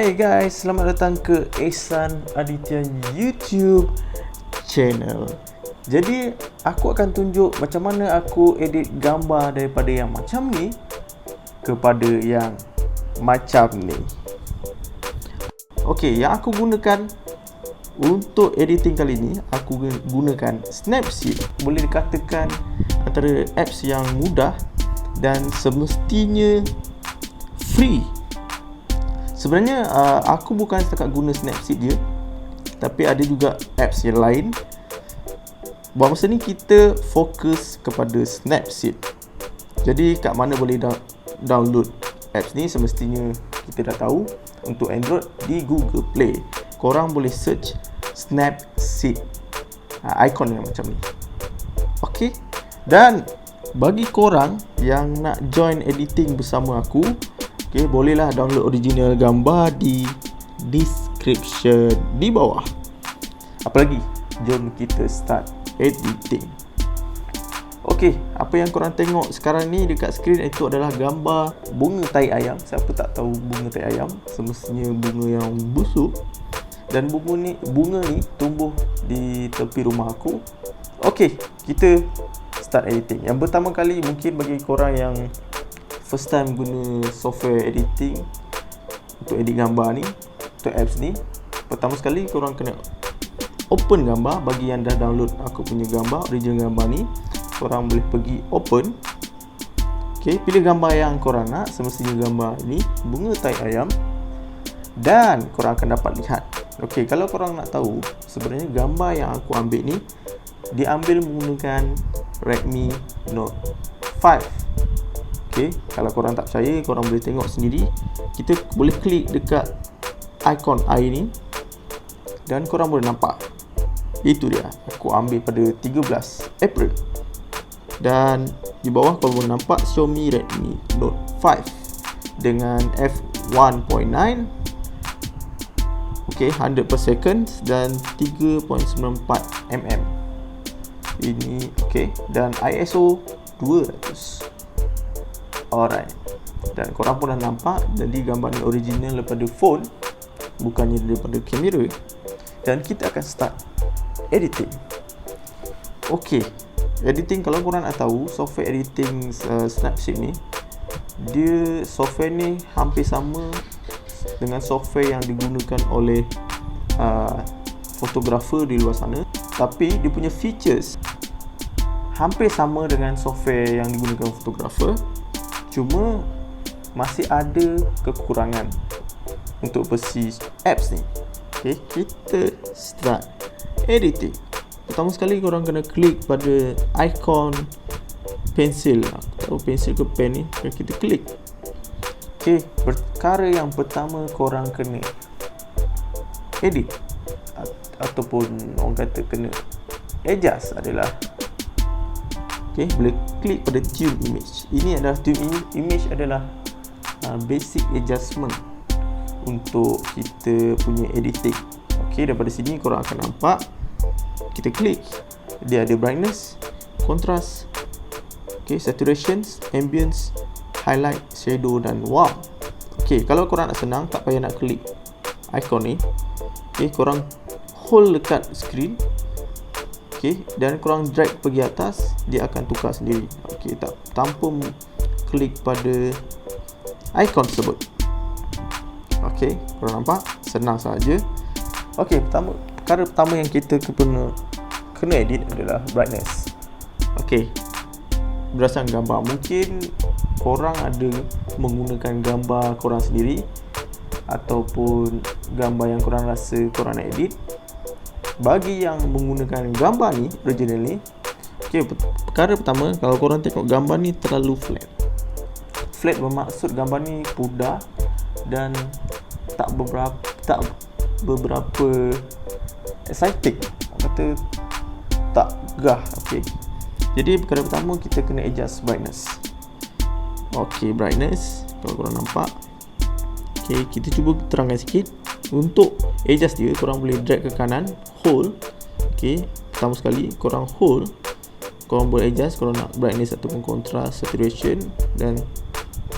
Hai guys, selamat datang ke Ehsan Aditya YouTube channel. Jadi aku akan tunjuk macam mana aku edit gambar daripada yang macam ni kepada yang macam ni. Okey, yang aku gunakan untuk editing kali ni, aku gunakan Snapseed. Boleh dikatakan antara apps yang mudah dan semestinya free. Sebenarnya aku bukan setakat guna Snapseed je, tapi ada juga apps yang lain. Buat masa ni kita fokus kepada Snapseed. Jadi kat mana boleh download apps ni, semestinya kita dah tahu. Untuk Android di Google Play, korang boleh search Snapseed, ikon yang macam ni. Okey. Dan bagi korang yang nak join editing bersama aku, okay, bolehlah download original gambar di description di bawah. Apa lagi? Jom kita start editing. Okey, apa yang korang tengok sekarang ni dekat skrin itu adalah gambar bunga tai ayam. Siapa tak tahu bunga tai ayam? Semestinya bunga yang busuk. Dan bunga ni tumbuh di tepi rumah aku. Okey, kita start editing. Yang pertama kali mungkin bagi korang yang first time guna software editing untuk edit gambar ni, untuk apps ni, pertama sekali korang kena open gambar. Bagi yang dah download aku punya gambar, original gambar ni, korang boleh pergi open. Okay, pilih gambar yang korang nak. Semestinya gambar ni bunga tai ayam. Dan korang akan dapat lihat. Okay, kalau korang nak tahu, sebenarnya gambar yang aku ambil ni diambil menggunakan Redmi Note 5. Okay, kalau korang tak percaya, korang boleh tengok sendiri. Kita boleh klik dekat ikon air ni dan korang boleh nampak. Itu dia, aku ambil pada 13 April. Dan di bawah korang boleh nampak Xiaomi Redmi Note 5 dengan f1.9, okay, 100 per second dan 3.94 mm. Ini okay, dan ISO 200. Alright. Dan korang pun dah nampak, jadi gambar ni original daripada phone, bukannya daripada kamera. Dan kita akan start editing. Okay, editing, kalau korang nak tahu, software editing Snapseed ni, dia software ni hampir sama dengan software yang digunakan oleh fotografer di luar sana. Tapi dia punya features hampir sama dengan software yang digunakan fotografer. Cuma masih ada kekurangan untuk versi apps ni. Okay, kita start editing. Pertama sekali korang kena klik pada ikon pensil. Aku tahu pensil ke pen ni, kita klik. Okay, perkara yang pertama korang kena edit ataupun orang kata kena adjust adalah, okay, boleh klik pada tune image. Ini adalah tune image adalah basic adjustment untuk kita punya editing. Okay, daripada sini korang akan nampak, kita klik, dia ada brightness, contrast, okay, saturations, ambience, highlight, shadow dan warm. Okay, kalau korang nak senang, tak payah nak klik ikon ni. Okay, korang hold dekat screen, okay, dan korang drag pergi atas, dia akan tukar sendiri. Okay, tanpa klik pada ikon tersebut. Okay, korang nampak, senang saja. Okay, perkara pertama yang kita kena edit adalah brightness. Okay, berdasarkan gambar, mungkin korang ada menggunakan gambar korang sendiri ataupun gambar yang korang rasa korang nak edit. Bagi yang menggunakan gambar ni, original ni, okay, perkara pertama, kalau korang tengok gambar ni terlalu flat. Flat bermaksud gambar ni pudar dan tak beberapa exciting, kata tak gah. Okay, jadi perkara pertama kita kena adjust brightness. Okay, brightness, kalau korang nampak, okay, kita cuba terangkan sikit. Untuk adjust dia, korang boleh drag ke kanan, hold. Okay, pertama sekali korang hold, korang boleh adjust kalau nak brightness ataupun contrast, saturation. Dan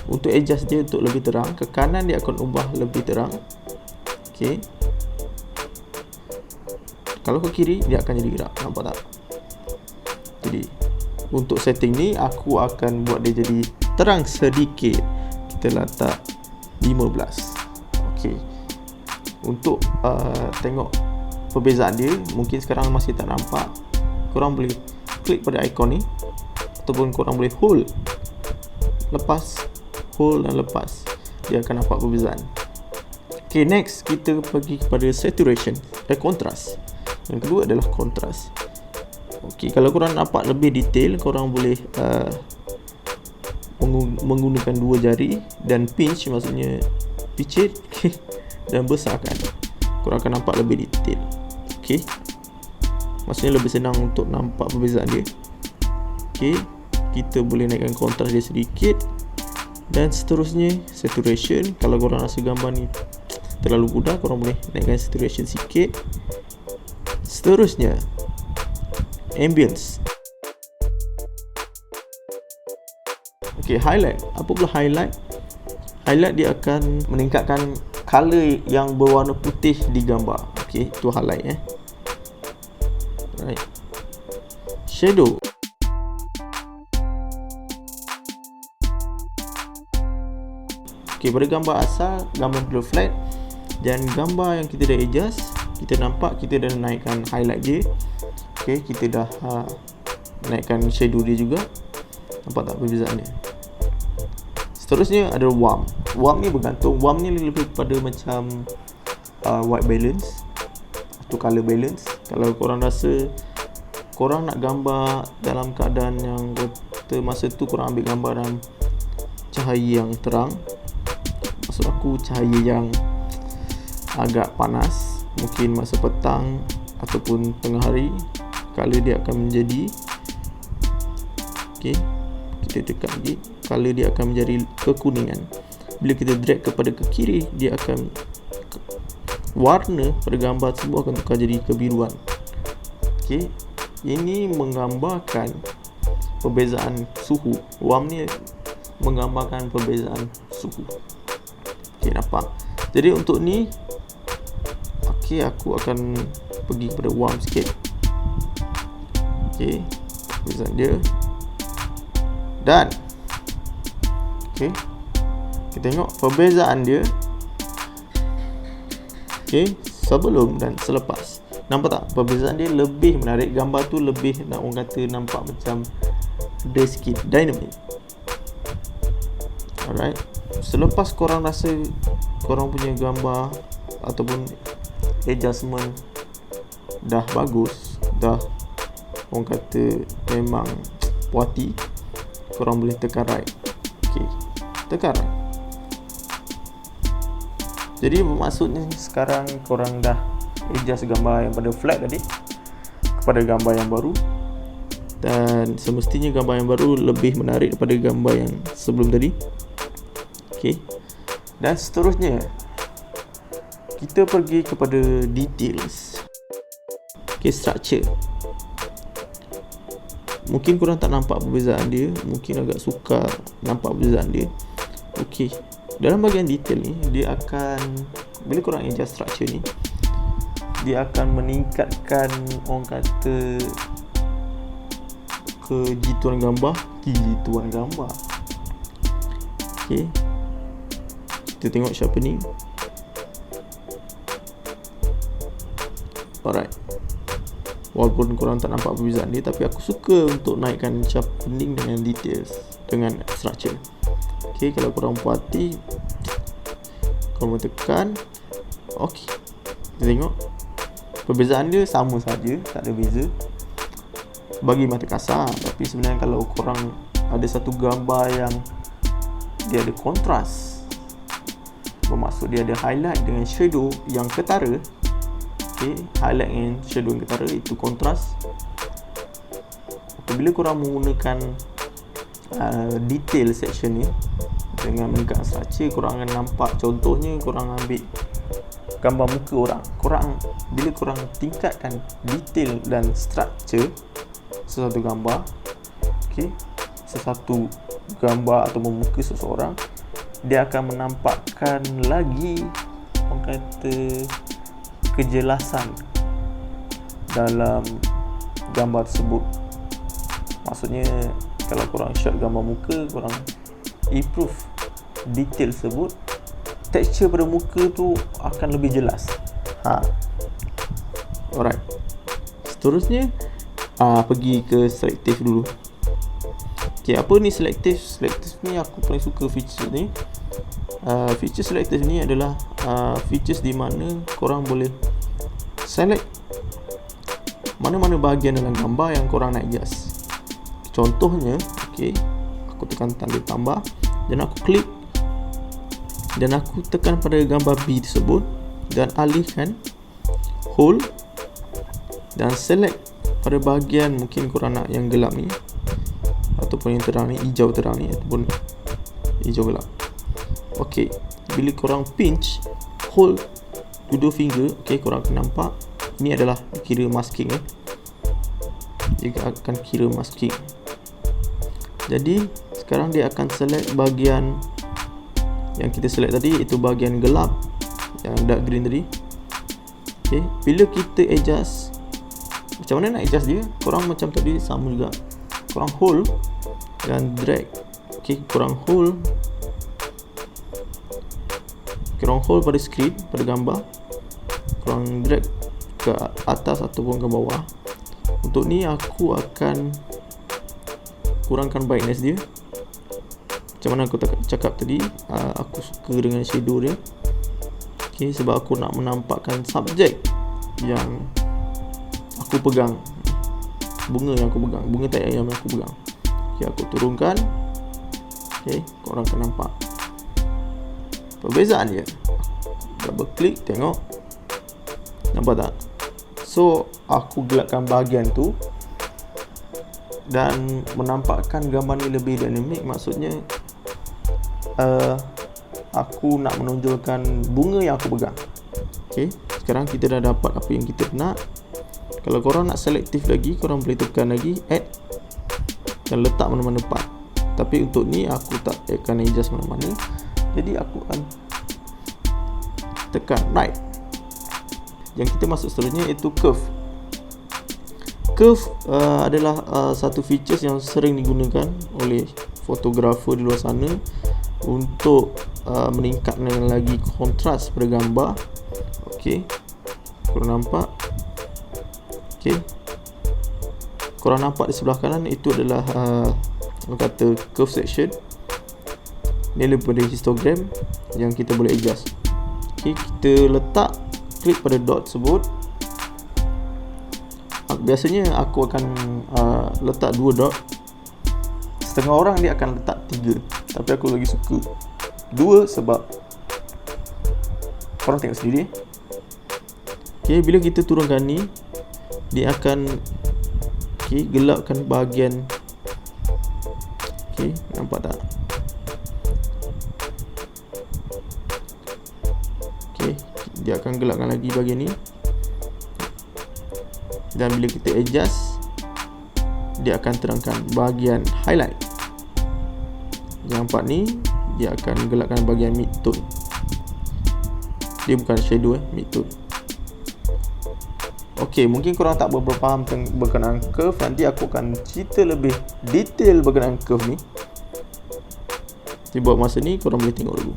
untuk adjust dia untuk lebih terang, ke kanan dia akan ubah lebih terang, Okay. Kalau ke kiri, dia akan jadi gerak. Nampak tak? Jadi untuk setting ni, aku akan buat dia jadi terang sedikit. Kita letak 15. Okay. Untuk tengok perbezaan dia, mungkin sekarang masih tak nampak. Korang boleh klik pada ikon ni, ataupun korang boleh hold, lepas, hold dan lepas. Dia akan nampak perbezaan. Okay, next kita pergi kepada saturation, kontras. Yang kedua adalah kontras. Okay, kalau korang nampak lebih detail, korang boleh menggunakan dua jari dan pinch, maksudnya picit, okay, dan besarkan. Korang akan nampak lebih detail. Okay, maksudnya lebih senang untuk nampak perbezaan dia. Okay, kita boleh naikkan kontras dia sedikit. Dan seterusnya saturation. Kalau korang rasa gambar ni terlalu mudah, korang boleh naikkan saturation sikit. Seterusnya ambience. Okay, highlight. Apa pula highlight? Highlight dia akan meningkatkan color yang berwarna putih di gambar. Okay, itu highlight Right. Shadow. Okay, pada gambar asal, gambar blur flat, dan gambar yang kita dah adjust, kita nampak kita dah naikkan highlight dia. Okay, kita dah naikkan shadow dia juga. Nampak tak perbezaan dia? Seterusnya ada warm. Warm ni bergantung. Warm ni lebih pada macam white balance atau color balance. Kalau korang rasa korang nak gambar dalam keadaan yang kata masa tu korang ambil gambar dalam cahaya yang terang, maksud aku cahaya yang agak panas, mungkin masa petang ataupun tengah hari, color dia akan menjadi, okay, kita tekan lagi, color dia akan menjadi kekuningan. Bila kita drag kepada ke kiri, dia akan warna pada gambar tersebut akan tukar jadi kebiruan. Okay, ini menggambarkan perbezaan suhu. Warm ni menggambarkan perbezaan suhu. Okay, nampak? Jadi untuk ni, okay, aku akan pergi kepada warm sikit. Okay, perbezaan dia. Dan okay, kita tengok perbezaan dia. Okay, sebelum dan selepas. Nampak tak? Perbezaan dia lebih menarik. Gambar tu lebih, nak orang kata, nampak macam ada sikit dynamic. Alright. Selepas korang rasa korang punya gambar ataupun adjustment dah bagus, dah orang kata memang puati, korang boleh tekan right. Okay, tekan right. Jadi maksudnya sekarang korang dah adjust gambar yang pada flat tadi kepada gambar yang baru, dan semestinya gambar yang baru lebih menarik daripada gambar yang sebelum tadi. Okay. Dan seterusnya kita pergi kepada details. Okay, structure. Mungkin korang tak nampak perbezaan dia, mungkin agak sukar nampak perbezaan dia. Okay, dalam bahagian detail ni, dia akan, bila korang adjust structure ni, dia akan meningkatkan orang kata kejituan gambar. Okay, kita tengok sharpening. Alright, walaupun korang tak nampak perbezaan dia, tapi aku suka untuk naikkan sharpening dengan details, dengan structure. Okay, kalau korang puati, korang tekan. Okay, kita tengok perbezaan dia sama saja, tak ada beza bagi mata kasar. Tapi sebenarnya kalau korang ada satu gambar yang dia ada kontras, bermaksud dia ada highlight dengan shadow yang ketara. Okay, highlight dengan shadow yang ketara, itu kontras. Apabila korang menggunakan detail section ni dengan meningkatkan structure, korang akan nampak, contohnya korang ambil gambar muka orang, bila korang tingkatkan detail dan structure sesuatu gambar, okay, sesuatu gambar atau muka seseorang, dia akan menampakkan lagi orang kata kejelasan dalam gambar tersebut. Maksudnya kalau korang shot gambar muka, korang improve detail tersebut, texture pada muka tu akan lebih jelas. Alright. Seterusnya pergi ke selective dulu. Apa ni selective? Selective ni aku paling suka feature ni. Feature selective ni adalah features di mana korang boleh select mana-mana bahagian dalam gambar yang korang nak adjust. Contohnya, aku tekan tanda tambah dan aku klik dan aku tekan pada gambar B tersebut dan alihkan hold dan select pada bahagian mungkin korang nak yang gelap ni ataupun yang terang ni, hijau terang ni ataupun hijau gelap. Bila korang pinch hold dua finger, korang akan nampak ni adalah kira masking. Dia akan kira masking. Jadi sekarang dia akan select bahagian yang kita select tadi, iaitu bahagian gelap yang dark green tadi. Bila kita adjust, macam mana nak adjust dia? Korang macam tadi sama juga, korang hold dan drag. Korang hold pada screen, pada gambar, korang drag ke atas ataupun ke bawah. Untuk ni aku akan kurangkan brightness dia. Macam mana aku cakap tadi, aku suka dengan shadow dia. Sebab aku nak menampakkan subjek yang aku pegang, bunga yang aku pegang, bunga tai ayam yang aku pegang. Aku turunkan. Korang akan nampak perbezaan dia. Double klik, tengok, nampak tak? So aku gelapkan bahagian tu dan menampakkan gambar ni lebih dinamik. Maksudnya aku nak menonjolkan bunga yang aku pegang. Sekarang kita dah dapat apa yang kita nak. Kalau korang nak selektif lagi, korang boleh tekan lagi add dan letak mana-mana part. Tapi untuk ni aku tak akan adjust mana-mana. Jadi aku akan tekan right. Yang kita masuk seterusnya iaitu curve. Curve adalah satu features yang sering digunakan oleh fotografer di luar sana untuk meningkatkan lagi kontras pada gambar. Korang nampak? Korang nampak di sebelah kanan itu adalah orang kata curve section. Ni daripada histogram yang kita boleh adjust. Kita letak, klik pada dot tersebut. Biasanya aku akan letak 2 dot. Setengah orang dia akan letak 3, tapi aku lagi suka 2 sebab korang tengok sendiri. Bila kita turunkan ni, dia akan gelapkan bahagian. Nampak tak? Dia akan gelapkan lagi bahagian ni. Dan bila kita adjust, dia akan terangkan bahagian highlight. Yang nampak ni, dia akan gelapkan bahagian mid tone. Dia bukan shadow, mid tone. Mungkin korang tak berapa faham berkenaan curve. Nanti aku akan cerita lebih detail berkenaan curve ni. Jadi buat masa ni korang boleh tengok dulu.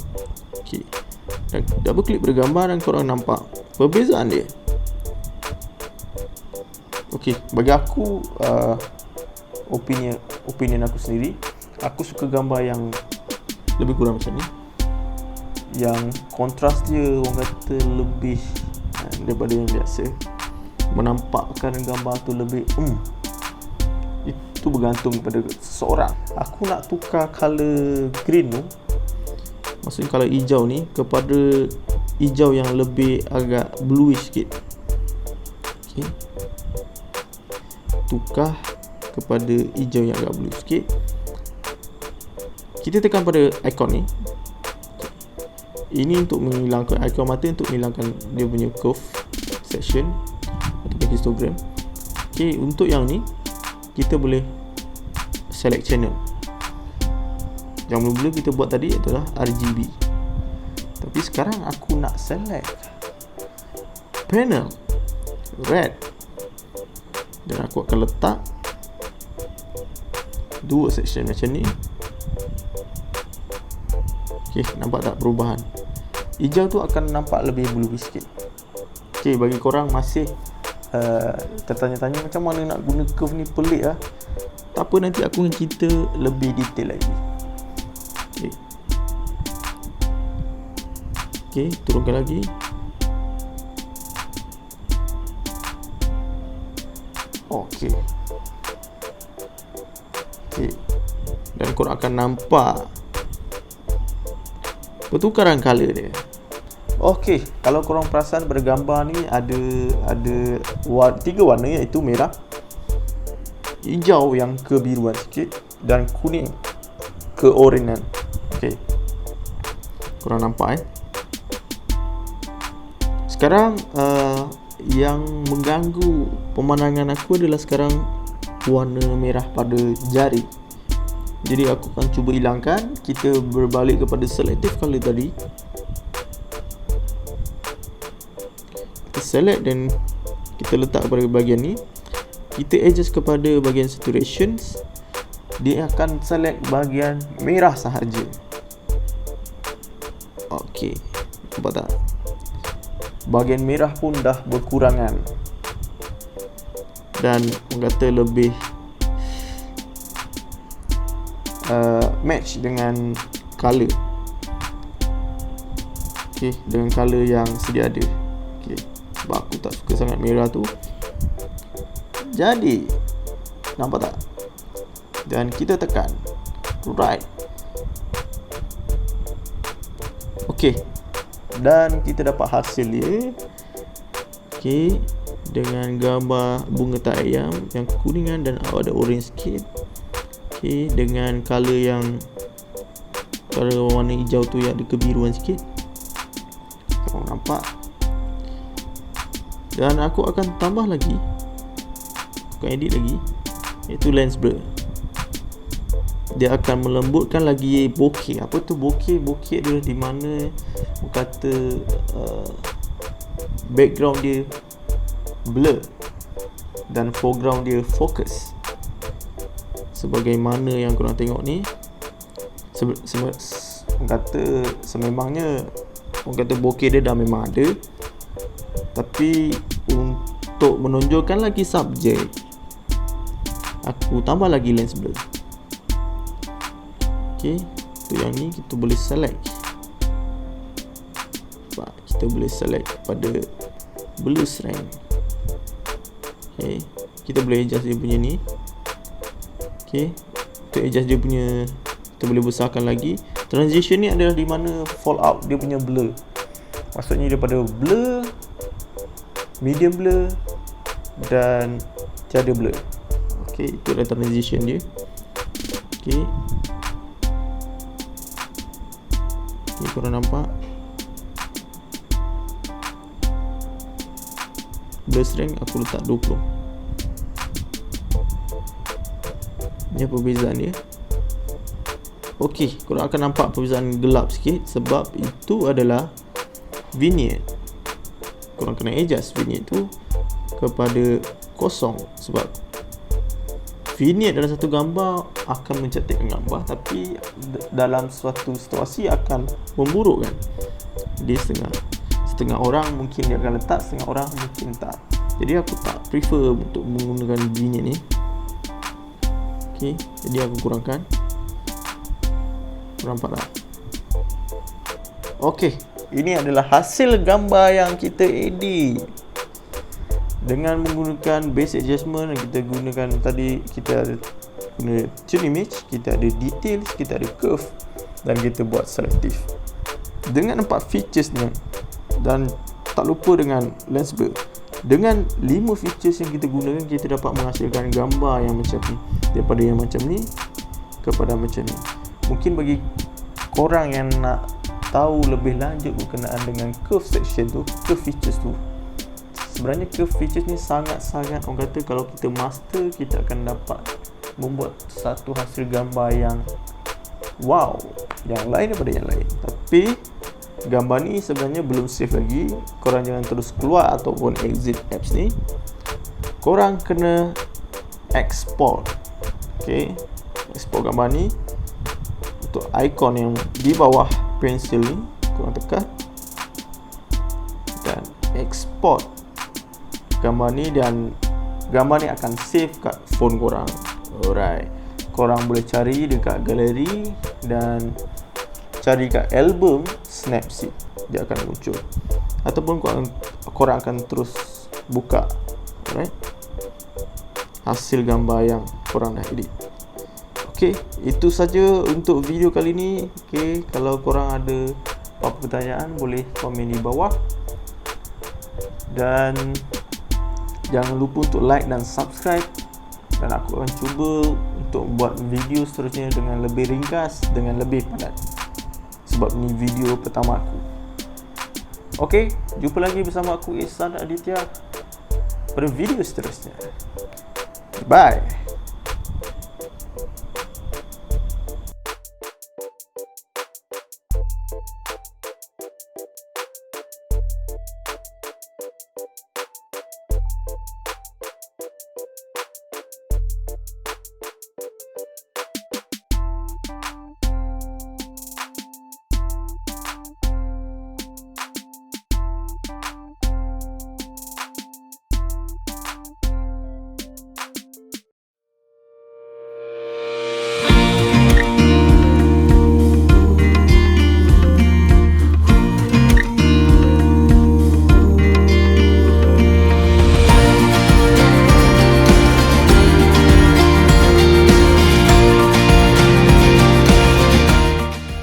Dan double klik pada gambar dan korang nampak perbezaan dia. Bagi aku opinion aku sendiri, aku suka gambar yang lebih kurang macam ni, yang kontras dia orang kata lebih daripada yang biasa, menampakkan gambar tu lebih itu bergantung pada seseorang. Aku nak tukar color green tu, maksudnya kalau hijau ni kepada hijau yang lebih agak bluish sikit. Tukar kepada hijau yang agak blue sikit. Kita tekan pada ikon ni. Ini untuk menghilangkan ikon mata, untuk menghilangkan dia punya curve section ataupun histogram. Untuk yang ni kita boleh select channel. Yang mula-mula kita buat tadi adalah RGB. Tapi sekarang aku nak select panel red, dan aku akan letak dua section macam ni. Okay, nampak tak perubahan? Hijau tu akan nampak lebih bulu sikit. Okay, bagi korang masih tertanya-tanya macam mana nak guna curve ni, pelik lah. Tak apa, nanti aku akan cerita lebih detail lagi. Okay, okay, turunkan lagi. Okay, okay, dan korang akan nampak pertukaran color dia. Okey, kalau korang perasan pada gambar ni ada tiga warna, iaitu merah, hijau yang kebiruan sikit, dan kuning keorangean. Okey, korang nampak Sekarang yang mengganggu pemandangan aku adalah sekarang warna merah pada jari. Jadi aku akan cuba hilangkan. Kita berbalik kepada selective color tadi. Kita select dan kita letak pada bahagian ni. Kita adjust kepada bahagian saturations. Dia akan select bahagian merah sahaja. Okey, nampak tak? Bahagian merah pun dah berkurangan, dan orang kata lebih match dengan color. Okay, dengan color yang sedia ada. Okay, sebab aku tak suka sangat merah tu. Jadi nampak tak? Dan kita tekan right. Okay, dan kita dapat hasil dia. Okay, dengan gambar bunga tak ayam yang kekuningan dan ada orange sikit. Okay, dengan color yang warna hijau tu yang ada kebiruan sikit. Korang nampak? Dan aku akan tambah lagi, aku akan edit lagi, iaitu lens blur. Dia akan melembutkan lagi bokeh. Apa tu bokeh? Bokeh adalah di mana kata background dia blur dan foreground dia fokus. Sebagaimana yang korang tengok ni, kata sememangnya orang kata bokeh dia dah memang ada, tapi untuk menonjolkan lagi subjek, aku tambah lagi lens blur. Okay, tu yang ni kita boleh select. Kita boleh select pada blue strength. Okay, kita boleh adjust dia punya ni. Okay, untuk adjust dia punya, kita boleh besarkan lagi. Transition ni adalah di mana fall out dia punya blur. Maksudnya daripada blur, medium blur dan tiada blur. Okay, itu adalah transition dia. Okay, okay, korang nampak blur strength aku letak 20. Ini perbezaan dia. Okey, korang akan nampak perbezaan gelap sikit sebab itu adalah vignette. Korang kena adjust vignette tu kepada kosong, sebab vignette dalam satu gambar akan mencantikkan gambar, tapi dalam suatu situasi akan memburukkan. Jadi setengah orang mungkin dia akan letak, setengah orang mungkin tak. Jadi aku tak prefer untuk menggunakan vignette ni. Okay, jadi aku kurangkan. Korang nampak tak? Okay, ini adalah hasil gambar yang kita edit dengan menggunakan base adjustment. Yang kita gunakan tadi, kita ada guna tune image, kita ada details, kita ada curve, dan kita buat selective dengan 4 features ni. Dan tak lupa dengan lens blur. Dengan 5 features yang kita gunakan, kita dapat menghasilkan gambar yang macam ni, daripada yang macam ni kepada macam ni. Mungkin bagi korang yang nak tahu lebih lanjut berkenaan dengan curve section tu, curve features tu, sebenarnya curve features ni sangat-sangat, orang kata kalau kita master, kita akan dapat membuat satu hasil gambar yang wow, yang lain daripada yang lain. Tapi gambar ni sebenarnya belum save lagi. Korang jangan terus keluar ataupun exit apps ni. Korang kena export. Okay, export gambar ni. Untuk ikon yang di bawah pensil ni, korang tekan dan export gambar ni, dan gambar ni akan save kat phone korang. Alright, korang boleh cari dekat galeri dan cari kat album Snapseed, dia akan muncul, ataupun korang akan terus buka, alright, hasil gambar yang korang dah edit. Okay, itu saja untuk video kali ni. Okay, kalau korang ada apa-apa pertanyaan boleh komen di bawah, dan jangan lupa untuk like dan subscribe, dan aku akan cuba untuk buat video seterusnya dengan lebih ringkas, dengan lebih padat, sebab ni video pertama aku. Okay, jumpa lagi bersama aku Ihsan Aditya pada video seterusnya. Bye.